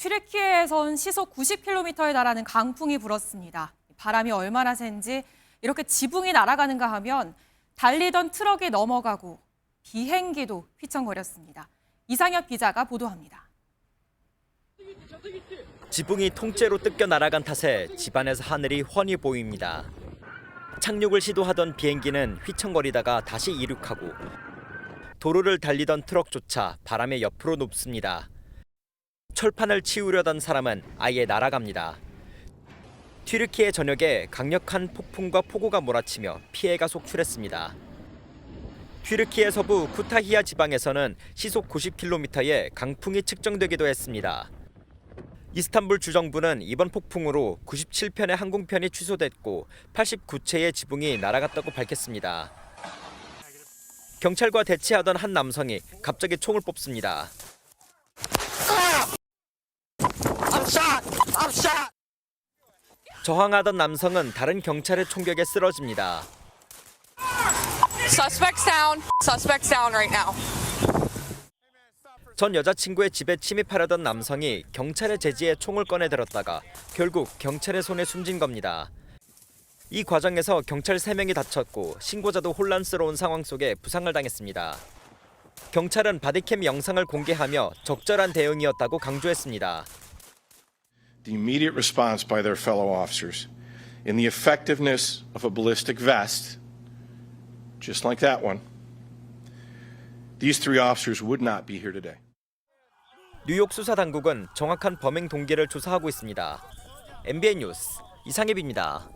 튀르키예에선 시속 90km에 달하는 강풍이 불었습니다. 바람이 얼마나 센지 이렇게 지붕이 날아가는가 하면 달리던 트럭이 넘어가고 비행기도 휘청거렸습니다. 이상엽 기자가 보도합니다. 지붕이 통째로 뜯겨 날아간 탓에 집안에서 하늘이 훤히 보입니다. 착륙을 시도하던 비행기는 휘청거리다가 다시 이륙하고 도로를 달리던 트럭조차 바람에 옆으로 눕습니다. 철판을 치우려던 사람은 아예 날아갑니다. 튀르키예 전역에 강력한 폭풍과 폭우가 몰아치며 피해가 속출했습니다. 튀르키예 서부 쿠타히야 지방에서는 시속 90km의 강풍이 측정되기도 했습니다. 이스탄불 주정부는 이번 폭풍으로 97편의 항공편이 취소됐고 89채의 지붕이 날아갔다고 밝혔습니다. 경찰과 대치하던 한 남성이 갑자기 총을 뽑습니다. 저항하던 남성은 다른 경찰의 총격에 쓰러집니다. Suspects down right now. 전 여자친구의 집에 침입하려던 남성이 경찰의 제지에 총을 꺼내들었다가 결국 경찰의 손에 숨진 겁니다. 이 과정에서 경찰 3명이 다쳤고 신고자도 혼란스러운 상황 속에 부상을 당했습니다. 경찰은 바디캠 영상을 공개하며 적절한 대응이었다고 강조했습니다. The immediate response by their fellow officers in the effectiveness of a ballistic vest, just like that one, these 3 officers would not be here today. 뉴욕 수사 당국은 정확한 범행 동기를 조사하고 있습니다. MBN 뉴스 이상엽입니다.